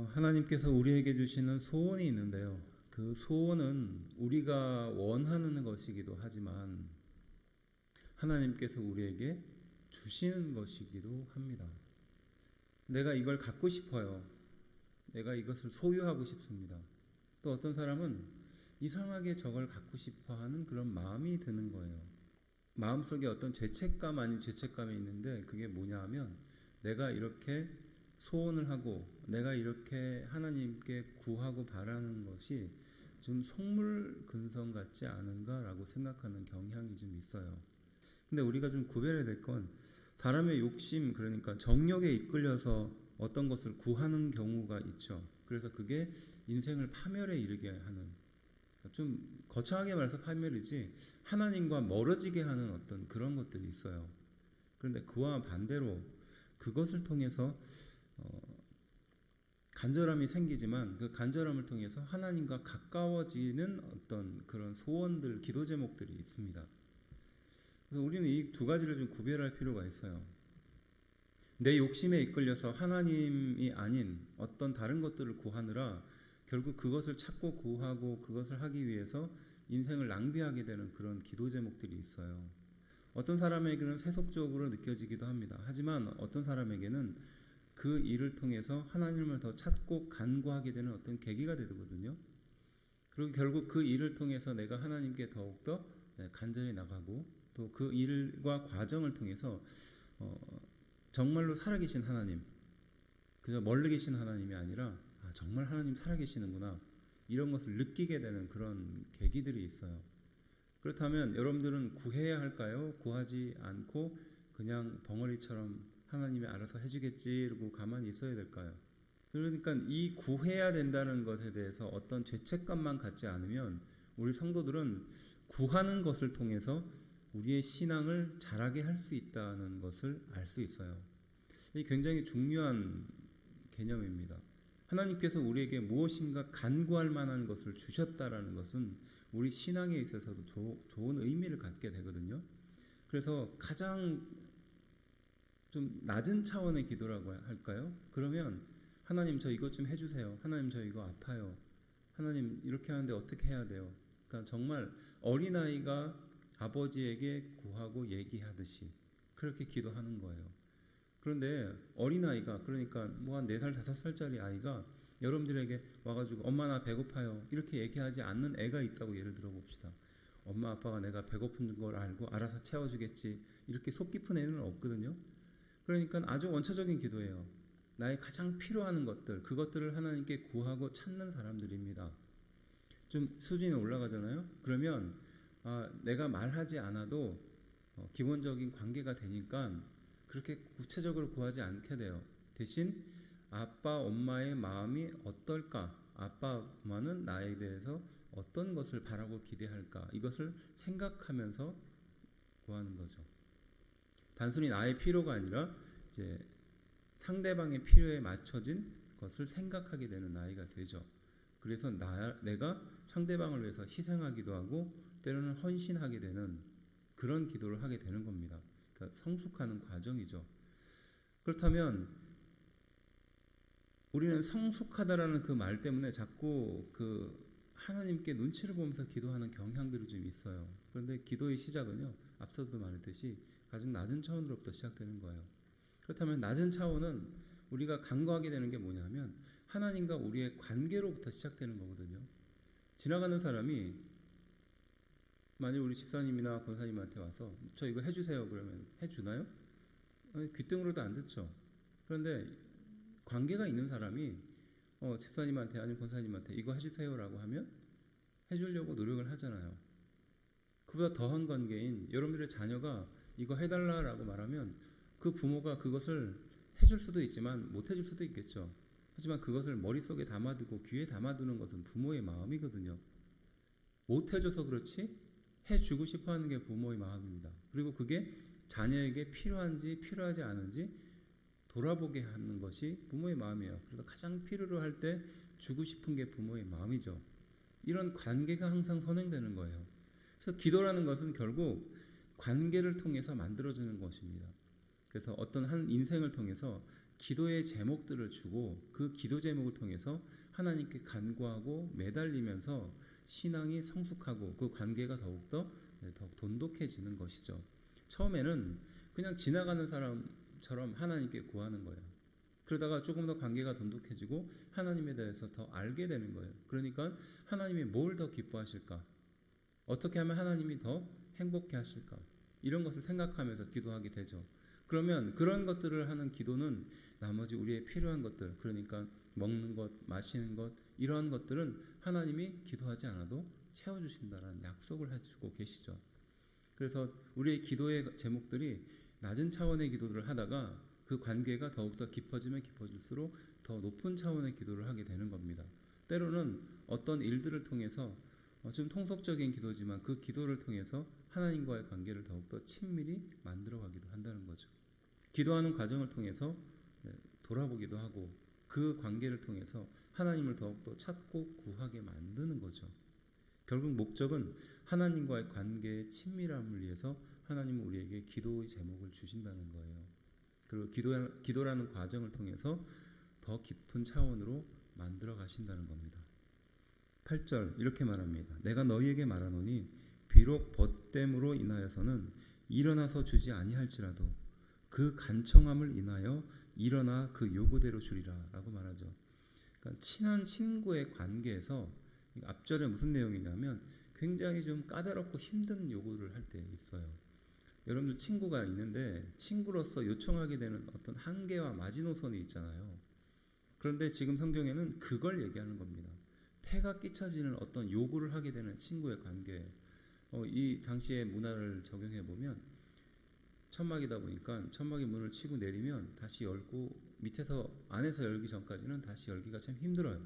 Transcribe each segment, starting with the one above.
하나님께서 우리에게 주시는 소원이 있는데요. 그 소원은 우리가 원하는 것이기도 하지만 하나님께서 우리에게 주시는 것이기도 합니다. 내가 이걸 갖고 싶어요. 내가 이것을 소유하고 싶습니다. 또 어떤 사람은 이상하게 저걸 갖고 싶어 하는 그런 마음이 드는 거예요. 마음속에 어떤 죄책감 아닌 죄책감이 있는데 그게 뭐냐 하면 내가 이렇게 소원을 하고 내가 이렇게 하나님께 구하고 바라는 것이 좀 속물근성 같지 않은가라고 생각하는 경향이 좀 있어요. 근데 우리가 좀 구별해야 될 건 사람의 욕심, 그러니까 정욕에 이끌려서 어떤 것을 구하는 경우가 있죠. 그래서 그게 인생을 파멸에 이르게 하는, 좀 거창하게 말해서 파멸이지 하나님과 멀어지게 하는 어떤 그런 것들이 있어요. 그런데 그와 반대로 그것을 통해서 간절함이 생기지만 그 간절함을 통해서 하나님과 가까워지는 어떤 그런 소원들, 기도 제목들이 있습니다. 그래서 우리는 이 두 가지를 좀 구별할 필요가 있어요. 내 욕심에 이끌려서 하나님이 아닌 어떤 다른 것들을 구하느라 결국 그것을 찾고 구하고 그것을 하기 위해서 인생을 낭비하게 되는 그런 기도 제목들이 있어요. 어떤 사람에게는 세속적으로 느껴지기도 합니다. 하지만 어떤 사람에게는 그 일을 통해서 하나님을 더 찾고 간구하게 되는 어떤 계기가 되거든요. 그리고 결국 그 일을 통해서 내가 하나님께 더욱더 간절히 나가고 또 그 일과 과정을 통해서 정말로 살아계신 하나님, 그저 멀리 계신 하나님이 아니라 정말 하나님 살아계시는구나, 이런 것을 느끼게 되는 그런 계기들이 있어요. 그렇다면 여러분들은 구해야 할까요? 구하지 않고 그냥 벙어리처럼 하나님이 알아서 해주겠지 이러고 가만히 있어야 될까요? 그러니까 이 구해야 된다는 것에 대해서 어떤 죄책감만 갖지 않으면 우리 성도들은 구하는 것을 통해서 우리의 신앙을 자라게 할 수 있다는 것을 알 수 있어요. 이 굉장히 중요한 개념입니다. 하나님께서 우리에게 무엇인가 간구할 만한 것을 주셨다라는 것은 우리 신앙에 있어서도 좋은 의미를 갖게 되거든요. 그래서 가장 좀 낮은 차원의 기도라고 할까요? 그러면 하나님 저 이것 좀 해주세요. 하나님 저 이거 아파요. 하나님 이렇게 하는데 어떻게 해야 돼요? 그러니까 정말 어린아이가 아버지에게 구하고 얘기하듯이 그렇게 기도하는 거예요. 그런데 어린아이가, 그러니까 뭐 한 4살, 5살짜리 아이가 여러분들에게 와가지고 엄마 나 배고파요 이렇게 얘기하지 않는 애가 있다고 예를 들어 봅시다. 엄마 아빠가 내가 배고픈 걸 알고 알아서 채워주겠지 이렇게 속 깊은 애는 없거든요. 그러니까 아주 원초적인 기도예요. 나의 가장 필요한 것들, 그것들을 하나님께 구하고 찾는 사람들입니다. 좀 수준이 올라가잖아요. 그러면 내가 말하지 않아도 기본적인 관계가 되니까 그렇게 구체적으로 구하지 않게 돼요. 대신 아빠, 엄마의 마음이 어떨까? 아빠, 엄마는 나에 대해서 어떤 것을 바라고 기대할까? 이것을 생각하면서 구하는 거죠. 단순히 나의 필요가 아니라 이제 상대방의 필요에 맞춰진 것을 생각하게 되는 나이가 되죠. 그래서 내가 상대방을 위해서 희생하기도 하고 때로는 헌신하게 되는 그런 기도를 하게 되는 겁니다. 그러니까 성숙하는 과정이죠. 그렇다면 우리는 성숙하다라는 그 말 때문에 자꾸 그 하나님께 눈치를 보면서 기도하는 경향들이 좀 있어요. 그런데 기도의 시작은요, 앞서도 말했듯이 가장 낮은 차원으로부터 시작되는 거예요. 그렇다면 낮은 차원은 우리가 간구하게 되는 게 뭐냐면 하나님과 우리의 관계로부터 시작되는 거거든요. 지나가는 사람이 만약 우리 집사님이나 권사님한테 와서 저 이거 해주세요 그러면 해주나요? 귀등으로도 안 듣죠. 그런데 관계가 있는 사람이 집사님한테 아니면 권사님한테 이거 해주세요라고 하면 해주려고 노력을 하잖아요. 그보다 더한 관계인 여러분들의 자녀가 이거 해달라라고 말하면 그 부모가 그것을 해줄 수도 있지만 못 해줄 수도 있겠죠. 하지만 그것을 머릿속에 담아두고 귀에 담아두는 것은 부모의 마음이거든요. 못 해줘서 그렇지 해주고 싶어하는 게 부모의 마음입니다. 그리고 그게 자녀에게 필요한지 필요하지 않은지 돌아보게 하는 것이 부모의 마음이에요. 그래서 가장 필요로 할 때 주고 싶은 게 부모의 마음이죠. 이런 관계가 항상 선행되는 거예요. 그래서 기도라는 것은 결국 관계를 통해서 만들어지는 것입니다. 그래서 어떤 한 인생을 통해서 기도의 제목들을 주고 그 기도 제목을 통해서 하나님께 간구하고 매달리면서 신앙이 성숙하고 그 관계가 더욱 돈독해지는 것이죠. 처음에는 그냥 지나가는 사람처럼 하나님께 구하는 거예요. 그러다가 조금 더 관계가 돈독해지고 하나님에 대해서 더 알게 되는 거예요. 그러니까 하나님이 뭘 더 기뻐하실까? 어떻게 하면 하나님이 더 행복해 하실까? 이런 것을 생각하면서 기도하게 되죠. 그러면 그런 것들을 하는 기도는 나머지 우리의 필요한 것들, 그러니까 먹는 것, 마시는 것, 이러한 것들은 하나님이 기도하지 않아도 채워주신다는 약속을 해주고 계시죠. 그래서 우리의 기도의 제목들이 낮은 차원의 기도를 하다가 그 관계가 더욱더 깊어지면 깊어질수록 더 높은 차원의 기도를 하게 되는 겁니다. 때로는 어떤 일들을 통해서 좀 통속적인 기도지만 그 기도를 통해서 하나님과의 관계를 더욱더 친밀히 만들어가기도 한다는 거죠. 기도하는 과정을 통해서 돌아보기도 하고 그 관계를 통해서 하나님을 더욱더 찾고 구하게 만드는 거죠. 결국 목적은 하나님과의 관계의 친밀함을 위해서 하나님은 우리에게 기도의 제목을 주신다는 거예요. 그리고 기도라는 과정을 통해서 더 깊은 차원으로 만들어 가신다는 겁니다. 8절 이렇게 말합니다. 내가 너희에게 말하노니 비록 벗됨으로 인하여서는 일어나서 주지 아니할지라도 그 간청함을 인하여 일어나 그 요구대로 주리라 라고 말하죠. 그러니까 친한 친구의 관계에서 앞절에 무슨 내용이냐면 굉장히 좀 까다롭고 힘든 요구를 할 때 있어요. 여러분들 친구가 있는데 친구로서 요청하게 되는 어떤 한계와 마지노선이 있잖아요. 그런데 지금 성경에는 그걸 얘기하는 겁니다. 폐가 끼쳐지는 어떤 요구를 하게 되는 친구의 관계. 이 당시의 문화를 적용해 보면 천막이다 보니까 천막의 문을 치고 내리면 다시 열고 밑에서 안에서 열기 전까지는 다시 열기가 참 힘들어요.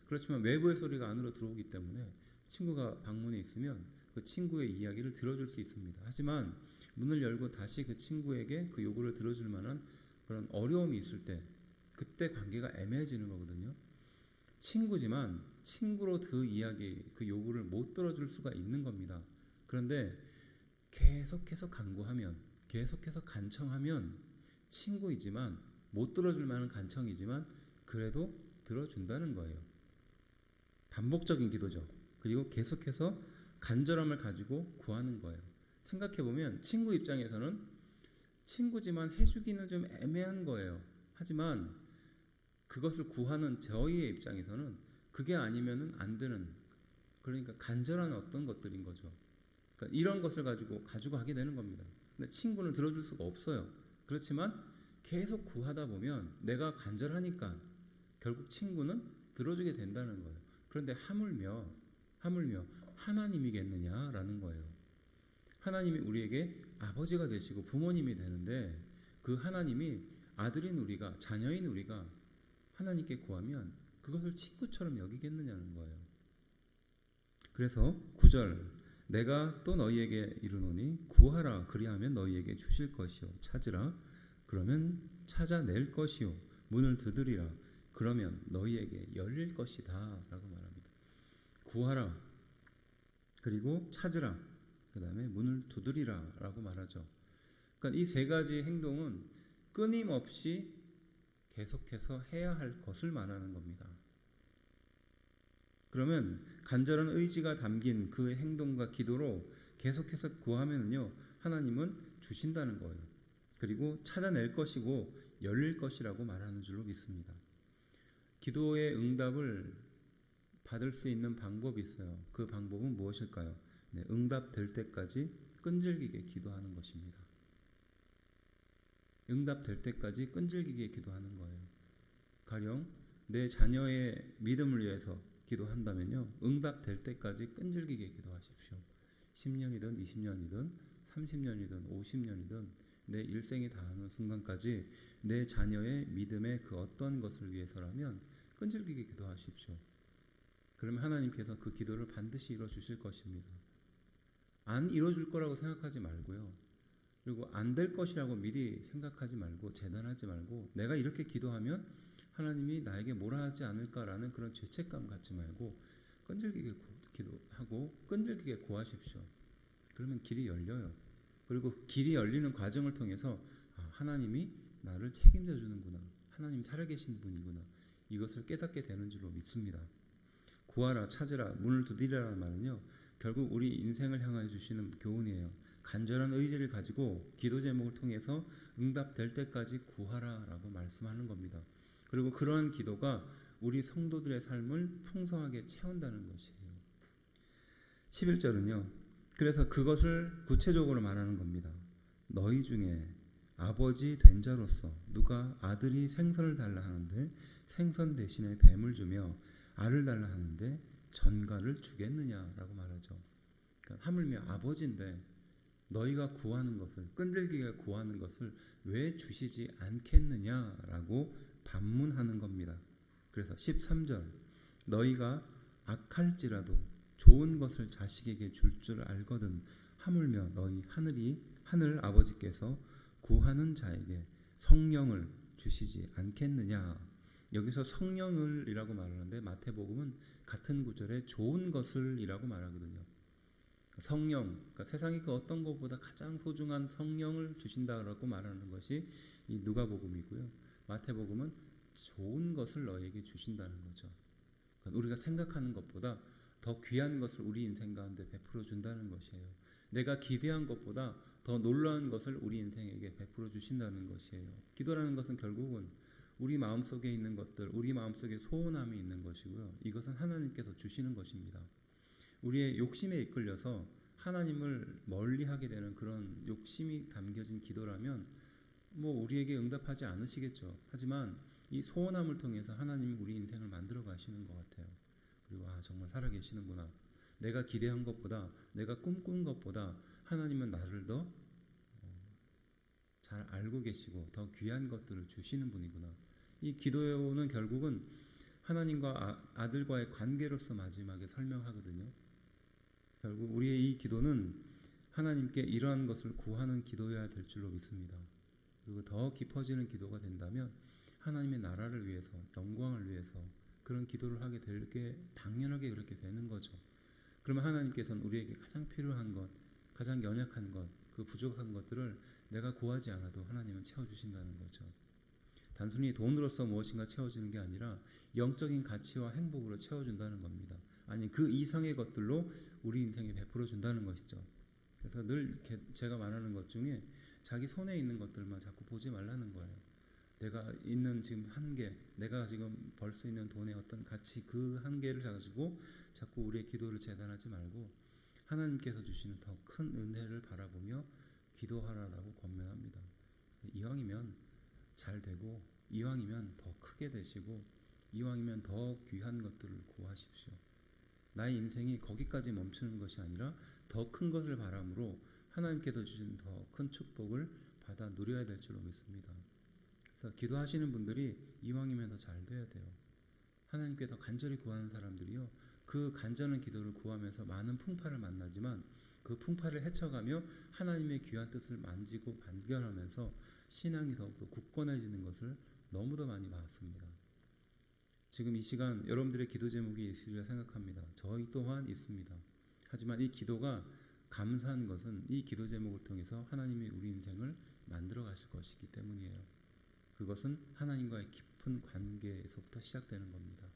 그렇지만 외부의 소리가 안으로 들어오기 때문에 친구가 방문에 있으면 그 친구의 이야기를 들어줄 수 있습니다. 하지만 문을 열고 다시 그 친구에게 그 요구를 들어줄 만한 그런 어려움이 있을 때 그때 관계가 애매해지는 거거든요. 친구지만 친구로 그 이야기, 그 요구를 못 들어줄 수가 있는 겁니다. 그런데 계속해서 간구하면, 계속해서 간청하면 친구이지만 못 들어줄 만한 간청이지만 그래도 들어준다는 거예요. 반복적인 기도죠. 그리고 계속해서 간절함을 가지고 구하는 거예요. 생각해보면 친구 입장에서는 친구지만 해주기는 좀 애매한 거예요. 하지만 그것을 구하는 저희의 입장에서는 그게 아니면은 안 되는, 그러니까 간절한 어떤 것들인 거죠. 그러니까 이런 것을 가지고 가지고 되는 겁니다. 근데 친구는 들어줄 수가 없어요. 그렇지만 계속 구하다 보면 내가 간절하니까 결국 친구는 들어주게 된다는 거예요. 그런데 하물며 하나님이겠느냐라는 거예요. 하나님이 우리에게 아버지가 되시고 부모님이 되는데 그 하나님이 아들인 우리가, 자녀인 우리가 하나님께 구하면 그것을 친구처럼 여기겠느냐는 거예요. 그래서 9절 내가 또 너희에게 이르노니 구하라 그리하면 너희에게 주실 것이요 찾으라 그러면 찾아낼 것이요 문을 두드리라 그러면 너희에게 열릴 것이다 라고 말합니다. 구하라 그리고 찾으라 그 다음에 문을 두드리라 라고 말하죠. 그러니까 이 세 가지 행동은 끊임없이 계속해서 해야 할 것을 말하는 겁니다. 그러면 간절한 의지가 담긴 그 행동과 기도로 계속해서 구하면요 하나님은 주신다는 거예요. 그리고 찾아낼 것이고 열릴 것이라고 말하는 줄로 믿습니다. 기도의 응답을 받을 수 있는 방법이 있어요. 그 방법은 무엇일까요? 네, 응답될 때까지 끈질기게 기도하는 것입니다. 응답될 때까지 끈질기게 기도하는 거예요. 가령 내 자녀의 믿음을 위해서 기도한다면요 응답될 때까지 끈질기게 기도하십시오. 10년이든 20년이든 30년이든 50년이든 내 일생이 다하는 순간까지 내 자녀의 믿음의 그 어떤 것을 위해서라면 끈질기게 기도하십시오. 그러면 하나님께서 그 기도를 반드시 이뤄주실 것입니다. 안 이뤄줄 거라고 생각하지 말고요. 그리고 안 될 것이라고 미리 생각하지 말고 재단하지 말고 내가 이렇게 기도하면 하나님이 나에게 뭐라 하지 않을까라는 그런 죄책감 갖지 말고 끈질기게 기도하고 끈질기게 구하십시오. 그러면 길이 열려요. 그리고 길이 열리는 과정을 통해서 하나님이 나를 책임져 주는구나. 하나님이 살아계신 분이구나. 이것을 깨닫게 되는 줄로 믿습니다. 구하라, 찾으라, 문을 두드리라는 말은요, 결국 우리 인생을 향하여 주시는 교훈이에요. 간절한 의지를 가지고 기도 제목을 통해서 응답될 때까지 구하라라고 말씀하는 겁니다. 그리고 그러한 기도가 우리 성도들의 삶을 풍성하게 채운다는 것이에요. 11절은요. 그래서 그것을 구체적으로 말하는 겁니다. 너희 중에 아버지 된 자로서 누가 아들이 생선을 달라 하는데 생선 대신에 뱀을 주며 알을 달라 하는데 전갈을 주겠느냐라고 말하죠. 그러니까 하물며 아버지인데 너희가 구하는 것을, 끈질기게 구하는 것을 왜 주시지 않겠느냐라고 반문하는 겁니다. 그래서 13절 너희가 악할지라도 좋은 것을 자식에게 줄 줄 알거든 하물며 너희 하늘 아버지께서 구하는 자에게 성령을 주시지 않겠느냐. 여기서 성령을이라고 말하는데 마태복음은 같은 구절에 좋은 것을이라고 말하거든요. 성령, 그러니까 세상의 그 어떤 것보다 가장 소중한 성령을 주신다라고 말하는 것이 이 누가복음이고요. 마태복음은 좋은 것을 너에게 주신다는 거죠. 그러니까 우리가 생각하는 것보다 더 귀한 것을 우리 인생 가운데 베풀어 준다는 것이에요. 내가 기대한 것보다 더 놀라운 것을 우리 인생에게 베풀어 주신다는 것이에요. 기도라는 것은 결국은 우리 마음속에 있는 것들, 우리 마음속에 소원함이 있는 것이고요. 이것은 하나님께서 주시는 것입니다. 우리의 욕심에 이끌려서 하나님을 멀리하게 되는 그런 욕심이 담겨진 기도라면 우리에게 응답하지 않으시겠죠. 하지만 이 소원함을 통해서 하나님이 우리 인생을 만들어 가시는 것 같아요. 그리고 정말 살아계시는구나. 내가 기대한 것보다, 내가 꿈꾼 것보다 하나님은 나를 더 잘 알고 계시고 더 귀한 것들을 주시는 분이구나. 이 기도는 결국은 하나님과 아들과의 관계로서 마지막에 설명하거든요. 결국 우리의 이 기도는 하나님께 이러한 것을 구하는 기도여야 될 줄로 믿습니다. 그리고 더 깊어지는 기도가 된다면 하나님의 나라를 위해서, 영광을 위해서 그런 기도를 하게 될 게 당연하게 그렇게 되는 거죠. 그러면 하나님께서는 우리에게 가장 필요한 것, 가장 연약한 것, 그 부족한 것들을 내가 구하지 않아도 하나님은 채워주신다는 거죠. 단순히 돈으로서 무엇인가 채워지는 게 아니라 영적인 가치와 행복으로 채워준다는 겁니다. 아니 그 이상의 것들로 우리 인생에 베풀어 준다는 것이죠. 그래서 늘 이렇게 제가 말하는 것 중에 자기 손에 있는 것들만 자꾸 보지 말라는 거예요. 내가 있는 지금 한계, 내가 지금 벌 수 있는 돈의 어떤 가치, 그 한계를 가지고 자꾸 우리의 기도를 재단하지 말고 하나님께서 주시는 더 큰 은혜를 바라보며 기도하라라고 권면합니다. 이왕이면 잘 되고, 이왕이면 더 크게 되시고, 이왕이면 더 귀한 것들을 구하십시오. 나의 인생이 거기까지 멈추는 것이 아니라 더 큰 것을 바람으로 하나님께서 주신 더 큰 축복을 받아 누려야 될 줄로 믿습니다. 그래서 기도하시는 분들이 이왕이면 더 잘 돼야 돼요. 하나님께 더 간절히 구하는 사람들이요, 그 간절한 기도를 구하면서 많은 풍파를 만나지만 그 풍파를 헤쳐가며 하나님의 귀한 뜻을 만지고 발견하면서 신앙이 더욱더 굳건해지는 것을 너무도 많이 봤습니다. 지금 이 시간 여러분들의 기도 제목이 있으리라 생각합니다. 저희 또한 있습니다. 하지만 이 기도가 감사한 것은 이 기도 제목을 통해서 하나님이 우리 인생을 만들어 가실 것이기 때문이에요. 그것은 하나님과의 깊은 관계에서부터 시작되는 겁니다.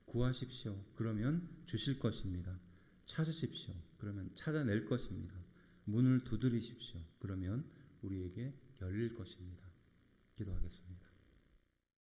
구하십시오. 그러면 주실 것입니다. 찾으십시오. 그러면 찾아낼 것입니다. 문을 두드리십시오. 그러면 우리에게 열릴 것입니다. 기도하겠습니다.